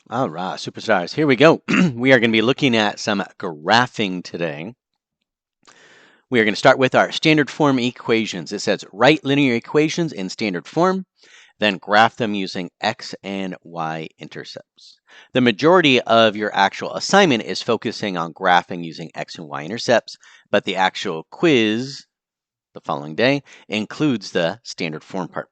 All right, superstars, here we go. We are going to be looking at some graphing today. We are going to start with our standard form equations. It says write linear equations in standard form, then graph them using x and y intercepts. The majority of your actual assignment is focusing on graphing using x and y intercepts, but the actual quiz the following day includes the standard form part.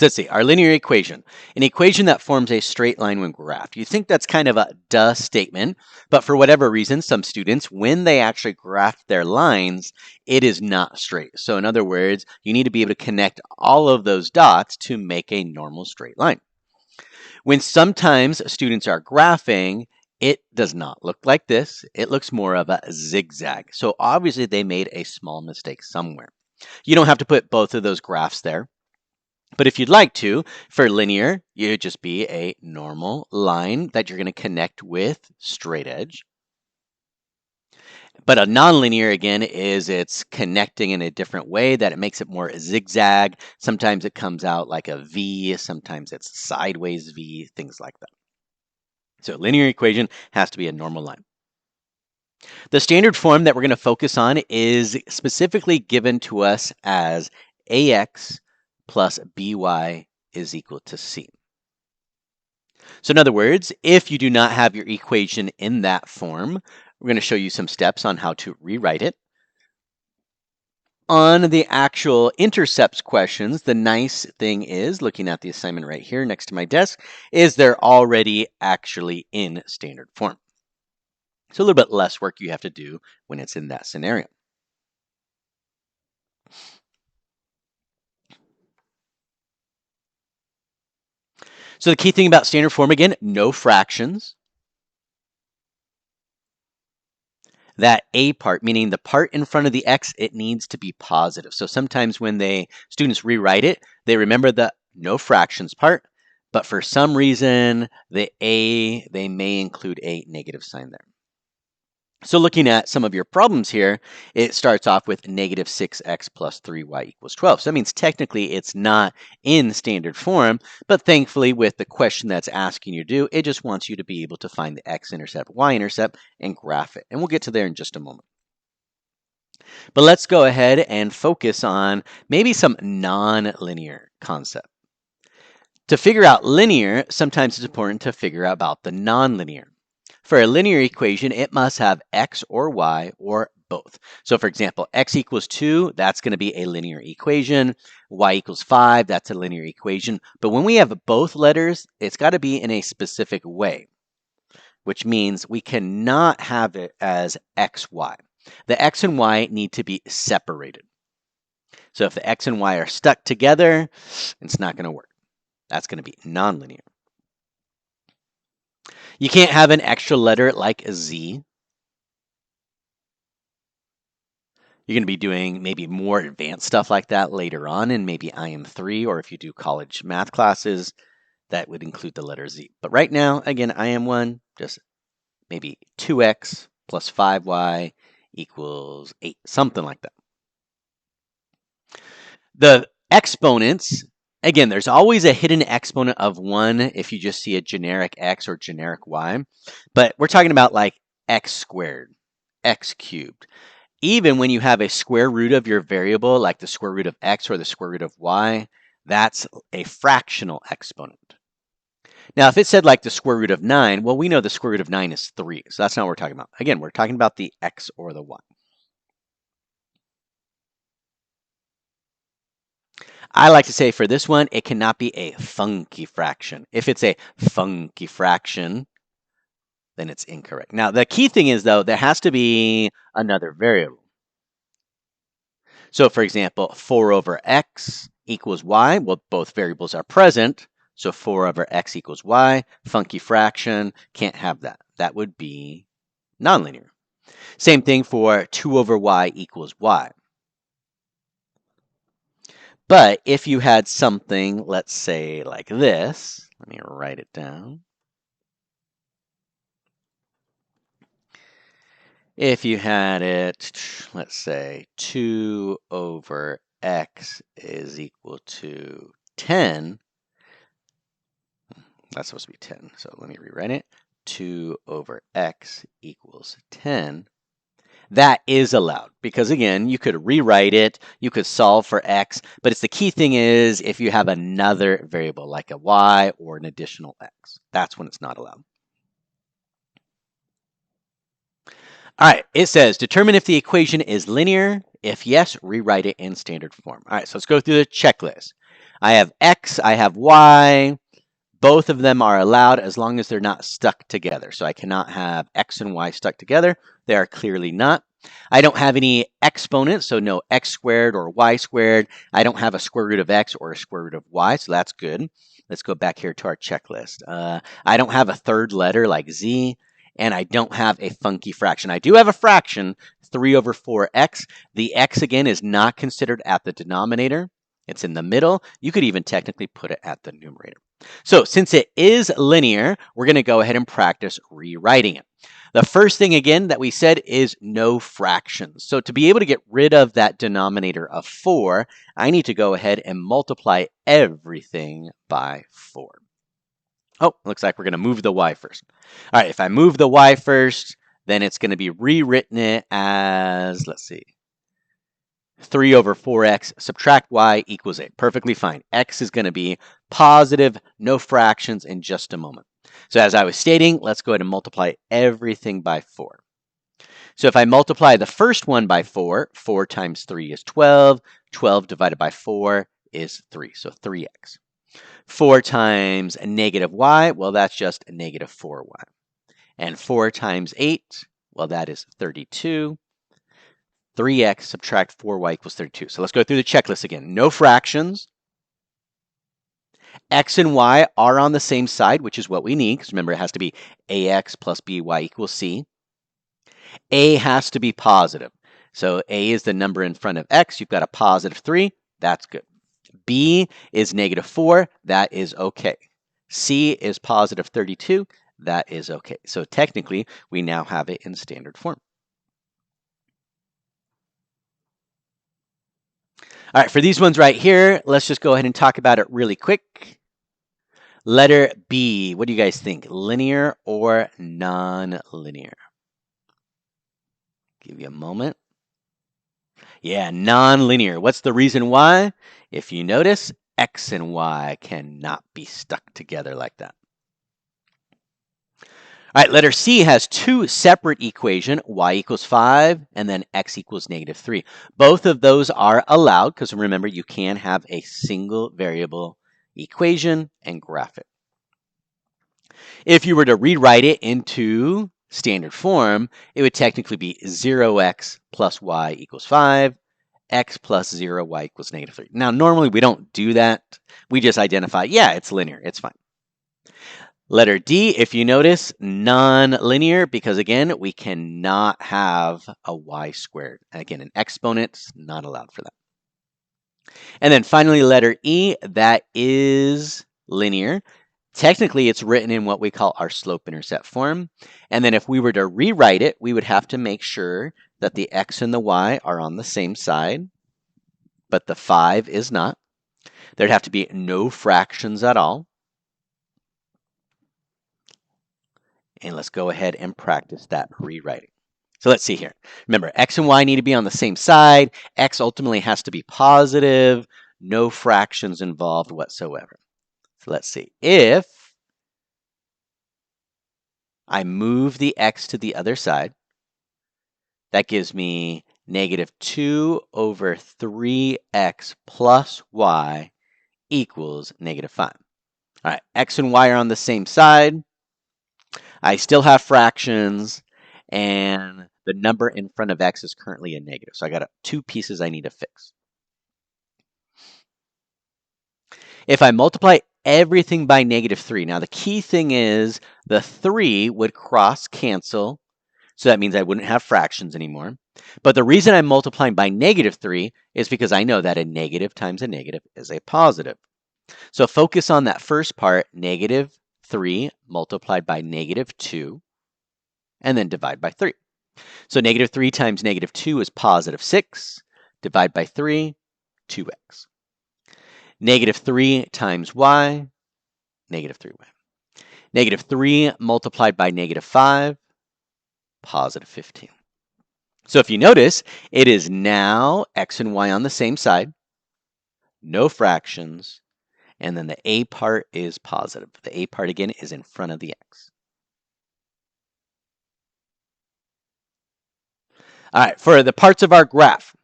Let's see, our linear equation, an equation that forms a straight line when graphed. You think that's kind of a duh statement, but for whatever reason, some students, when they actually graph their lines, it is not straight. So in other words, you need to be able to connect all of those dots to make a normal straight line. When sometimes students are graphing, it does not look like this. It looks more of a zigzag. So obviously they made a small mistake somewhere. You don't have to put both of those graphs there. But if you'd like to, for linear, you'd just be a normal line that you're going to connect with straight edge. But a nonlinear, again, is it's connecting in a different way that it makes it more zigzag. Sometimes it comes out like a V, sometimes it's sideways V, things like that. So linear equation has to be a normal line. The standard form that we're going to focus on is specifically given to us as AX plus BY is equal to C. So in other words, if you do not have your equation in that form, we're going to show you some steps on how to rewrite it. On the actual intercepts questions, the nice thing is, looking at the assignment right here next to my desk, is they're already actually in standard form. So a little bit less work you have to do when it's in that scenario. So the key thing about standard form, again, no fractions. That A part, meaning the part in front of the X, it needs to be positive. So sometimes when students rewrite it, they remember the no fractions part, but for some reason, they may include a negative sign there. So looking at some of your problems here, it starts off with negative 6x plus 3y equals 12. So that means technically it's not in standard form, but thankfully with the question that's asking you to do, it just wants you to be able to find the x-intercept, y-intercept, and graph it. And we'll get to there in just a moment. But let's go ahead and focus on maybe some non-linear concept. To figure out linear, sometimes it's important to figure out about the nonlinear. For a linear equation, it must have x or y or both. So for example, x equals 2, that's going to be a linear equation. Y equals 5, that's a linear equation. But when we have both letters, it's got to be in a specific way, which means we cannot have it as x, y. The x and y need to be separated. So if the x and y are stuck together, it's not going to work. That's going to be nonlinear. You can't have an extra letter like a Z. You're going to be doing maybe more advanced stuff like that later on in maybe IM3, or if you do college math classes, that would include the letter Z. But right now, again, IM1, just maybe 2x plus 5y equals 8, something like that. The exponents, again, there's always a hidden exponent of 1 if you just see a generic x or generic y. But we're talking about like x squared, x cubed. Even when you have a square root of your variable, like the square root of x or the square root of y, that's a fractional exponent. Now, if it said like the square root of 9, well, we know the square root of 9 is 3. So that's not what we're talking about. Again, we're talking about the x or the y. I like to say for this one, it cannot be a funky fraction. If it's a funky fraction, then it's incorrect. Now, the key thing is, though, there has to be another variable. So, for example, 4 over x equals y. Well, both variables are present. So 4 over x equals y. Funky fraction, can't have that. That would be nonlinear. Same thing for 2 over y equals y. But if you had something, let's say like this, let me write it down. If you had it, let's say 2 over x is equal to 10, That's supposed to be 10. So let me rewrite it. 2 over x equals 10. That is allowed because, again, you could rewrite it, you could solve for x, but it's the key thing is if you have another variable like a y or an additional x. That's when it's not allowed. All right, it says determine if the equation is linear. If yes, rewrite it in standard form. All right, so let's go through the checklist. I have x, I have y. Both of them are allowed as long as they're not stuck together. So I cannot have x and y stuck together. They are clearly not. I don't have any exponents, so no x squared or y squared. I don't have a square root of x or a square root of y, so that's good. Let's go back here to our checklist. I don't have a third letter like z, and I don't have a funky fraction. I do have a fraction, 3 over 4x. The x, again, is not considered at the denominator. It's in the middle. You could even technically put it at the numerator. So since it is linear, we're going to go ahead and practice rewriting it. The first thing, again, that we said is no fractions. So to be able to get rid of that denominator of 4, I need to go ahead and multiply everything by 4. Oh, looks like we're going to move the y first. All right, if I move the y first, then it's going to be rewritten it as, let's see, 3 over 4x, subtract y equals 8. Perfectly fine. X is going to be positive, no fractions in just a moment. So as I was stating, let's go ahead and multiply everything by 4. So if I multiply the first one by 4, 4 times 3 is 12. 12 divided by 4 is 3, so 3x. 4 times a negative y, well, that's just a negative 4y. And 4 times 8, well, that is 32. 3x subtract 4y equals 32. So let's go through the checklist again. No fractions. X and y are on the same side, which is what we need, because remember, it has to be ax plus by equals c. A has to be positive. So a is the number in front of x. You've got a positive 3. That's good. B is negative 4. That is okay. C is positive 32. That is okay. So technically, we now have it in standard form. All right, for these ones right here, let's just go ahead and talk about it really quick. Letter B, what do you guys think? Linear or non-linear? Give you a moment. Yeah, non-linear. What's the reason why? If you notice, x and y cannot be stuck together like that. All right, letter C has two separate equations, y equals 5 and then x equals negative 3. Both of those are allowed because remember, you can have a single variable equation and graph it. If you were to rewrite it into standard form, it would technically be 0x plus y equals 5, x plus 0, y equals negative 3. Now, normally we don't do that. We just identify, yeah, it's linear. It's fine. Letter D, if you notice, non-linear, because again, we cannot have a y squared. Again, an exponent's not allowed for that. And then finally, letter E, that is linear. Technically, it's written in what we call our slope-intercept form. And then if we were to rewrite it, we would have to make sure that the x and the y are on the same side, but the 5 is not. There'd have to be no fractions at all. And let's go ahead and practice that rewriting. So let's see here. Remember, x and y need to be on the same side. X ultimately has to be positive. No fractions involved whatsoever. So let's see. If I move the x to the other side, that gives me negative 2 over 3x plus y equals negative 5. All right, x and y are on the same side. I still have fractions, and the number in front of x is currently a negative. So I got two pieces I need to fix. If I multiply everything by negative 3, now the key thing is the 3 would cross cancel, so that means I wouldn't have fractions anymore. But the reason I'm multiplying by negative 3 is because I know that a negative times a negative is a positive. So focus on that first part, negative 3 multiplied by negative 2, and then divide by 3. So negative 3 times negative 2 is positive 6. Divide by 3, 2x. Negative 3 times y, negative 3y. Negative 3 multiplied by negative 5, positive 15. So if you notice, it is now x and y on the same side, no fractions, and then the a part is positive. The a part, again, is in front of the x. All right, for the parts of our graph,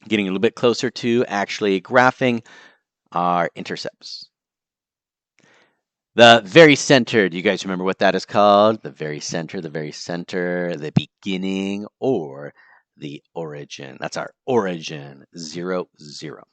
getting a little bit closer to actually graphing our intercepts. The very center, do you guys remember what that is called? The very center, the beginning, or the origin. That's our origin, 0, 0.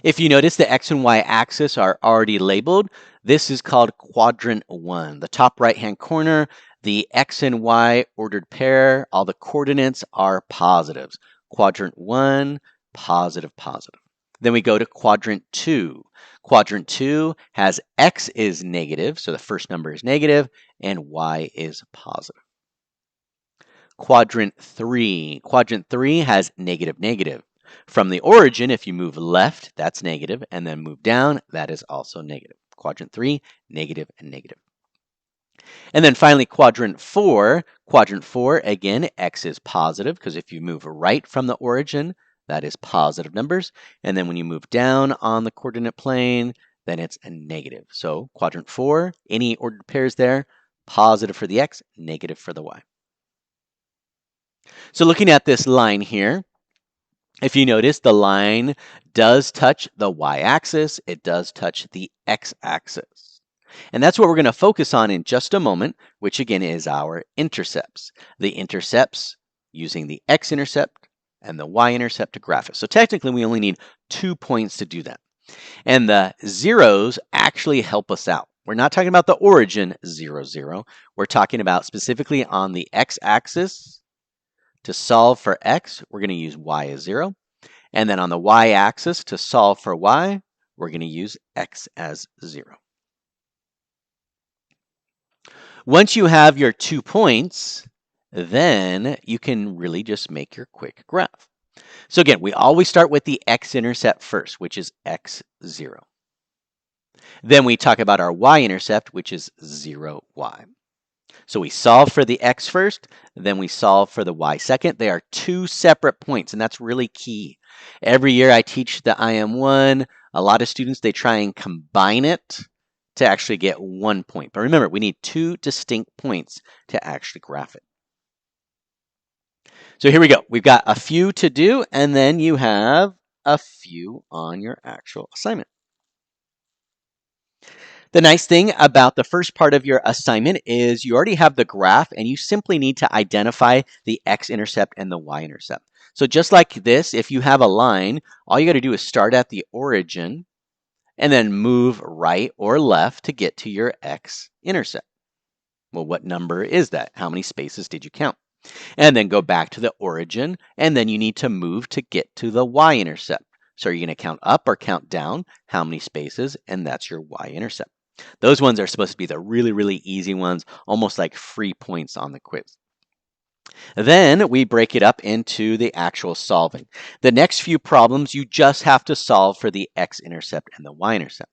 If you notice, the x and y axis are already labeled. This is called quadrant 1. The top right-hand corner, the x and y ordered pair, all the coordinates are positives. Quadrant 1, positive, positive. Then we go to quadrant 2. Quadrant 2 has x is negative, so the first number is negative, and y is positive. Quadrant 3. Quadrant 3 has negative, negative. From the origin, if you move left, that's negative, and then move down, that is also negative. Quadrant 3, negative and negative. And then finally, quadrant 4. Quadrant 4, again, x is positive, because if you move right from the origin, that is positive numbers. And then when you move down on the coordinate plane, then it's a negative. So quadrant 4, any ordered pairs there, positive for the x, negative for the y. So looking at this line here, if you notice, the line does touch the y-axis, it does touch the x-axis. And that's what we're going to focus on in just a moment, which again is our intercepts. The intercepts using the x-intercept and the y-intercept to graph it. So technically, we only need 2 points to do that. And the zeros actually help us out. We're not talking about the origin 0, 0. We're talking about specifically on the x-axis. To solve for x, we're going to use y as 0. And then on the y-axis, to solve for y, we're going to use x as 0. Once you have your 2 points, then you can really just make your quick graph. So again, we always start with the x-intercept first, which is x, 0. Then we talk about our y-intercept, which is 0, y. So we solve for the x first, then we solve for the y second. They are 2 separate points, and that's really key. Every year I teach the IM1. A lot of students, they try and combine it to actually get 1 point. But remember, we need 2 distinct points to actually graph it. So here we go. We've got a few to do, and then you have a few on your actual assignment. The nice thing about the first part of your assignment is you already have the graph and you simply need to identify the x-intercept and the y-intercept. So just like this, if you have a line, all you got to do is start at the origin and then move right or left to get to your x-intercept. Well, what number is that? How many spaces did you count? And then go back to the origin, and then you need to move to get to the y-intercept. So are you going to count up or count down? How many spaces? And that's your y-intercept. Those ones are supposed to be the really, really easy ones, almost like free points on the quiz. Then we break it up into the actual solving. The next few problems, you just have to solve for the x-intercept and the y-intercept.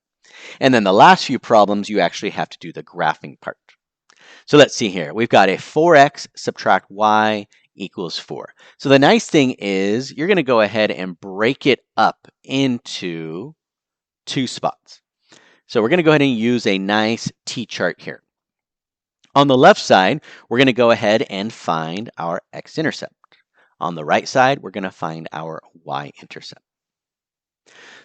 And then the last few problems, you actually have to do the graphing part. So let's see here. We've got a 4x subtract y equals 4. So the nice thing is you're going to go ahead and break it up into 2 spots. So we're going to go ahead and use a nice t-chart here. On the left side, we're going to go ahead and find our x-intercept. On the right side, we're going to find our y-intercept.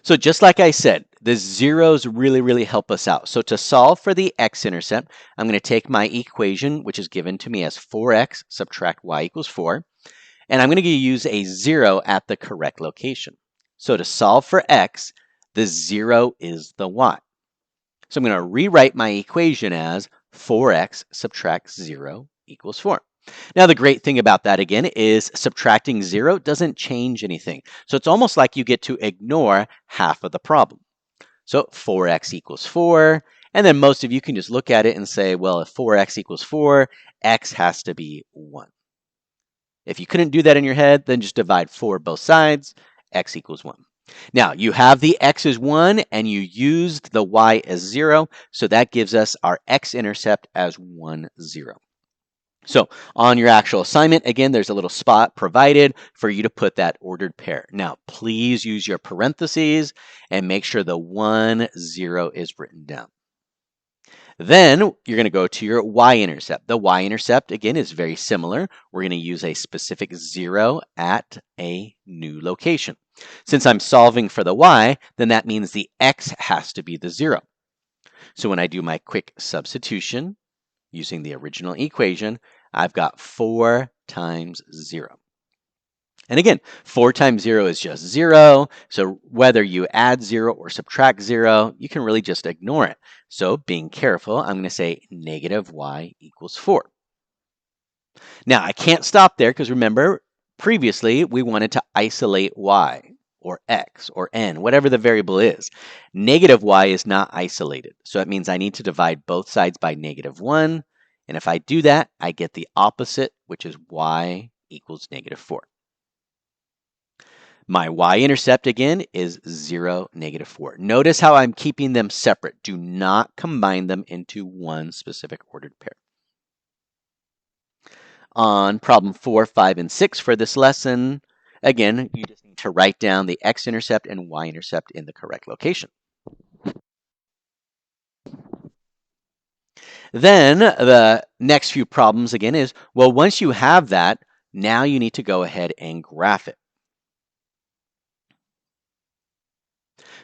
So just like I said, the zeros really, really help us out. So to solve for the x-intercept, I'm going to take my equation, which is given to me as 4x subtract y equals 4, and I'm going to use a 0 at the correct location. So to solve for x, the 0 is the y. So I'm going to rewrite my equation as 4x subtract 0 equals 4. Now, the great thing about that, again, is subtracting 0 doesn't change anything. So it's almost like you get to ignore half of the problem. So 4x equals 4. And then most of you can just look at it and say, well, if 4x equals 4, x has to be 1. If you couldn't do that in your head, then just divide 4 both sides. x equals 1. Now, you have the x as 1, and you used the y as 0, so that gives us our x-intercept as 1, 0. So on your actual assignment, again, there's a little spot provided for you to put that ordered pair. Now, please use your parentheses and make sure the 1, 0 is written down. Then you're going to go to your y-intercept. The y-intercept, again, is very similar. We're going to use a specific 0 at a new location. Since I'm solving for the y, then that means the x has to be the 0. So when I do my quick substitution using the original equation, I've got 4 times 0. And again, 4 times 0 is just 0. So whether you add 0 or subtract 0, you can really just ignore it. So being careful, I'm going to say negative y equals 4. Now, I can't stop there because remember, previously we wanted to isolate y or x or n, whatever the variable is. Negative y is not isolated. So that means I need to divide both sides by negative 1. And if I do that, I get the opposite, which is y equals negative 4. My y-intercept, again, is 0, negative 4. Notice how I'm keeping them separate. Do not combine them into one specific ordered pair. On problem 4, 5, and 6 for this lesson, again, you just need to write down the x-intercept and y-intercept in the correct location. Then the next few problems, again, is, well, once you have that, now you need to go ahead and graph it.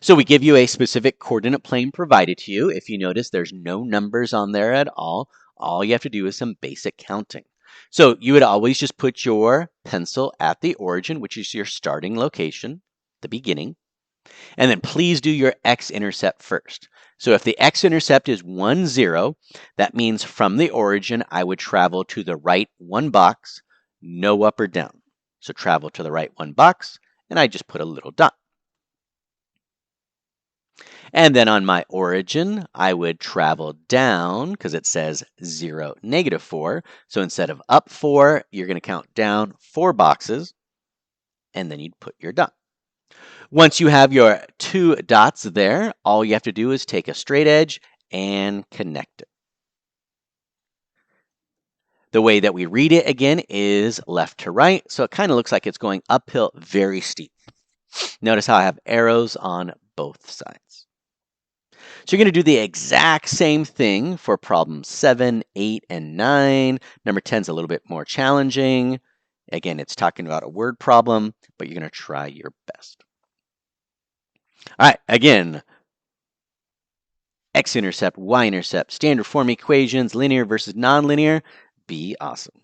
So we give you a specific coordinate plane provided to you. If you notice, there's no numbers on there at all. All you have to do is some basic counting. So you would always just put your pencil at the origin, which is your starting location, the beginning. And then please do your x-intercept first. So if the x-intercept is 1, 0, that means from the origin, I would travel to the right 1 box, no up or down. So travel to the right 1 box, and I just put a little dot. And then on my origin, I would travel down because it says 0, negative 4. So instead of up 4, you're going to count down 4 boxes, and then you'd put your dot. Once you have your 2 dots there, all you have to do is take a straight edge and connect it. The way that we read it again is left to right, so it kind of looks like it's going uphill very steep. Notice how I have arrows on both sides. So you're going to do the exact same thing for problem 7, 8, and 9. Number 10 is a little bit more challenging. Again, it's talking about a word problem, but you're going to try your best. All right, again, x-intercept, y-intercept, standard form equations, linear versus nonlinear. Be awesome.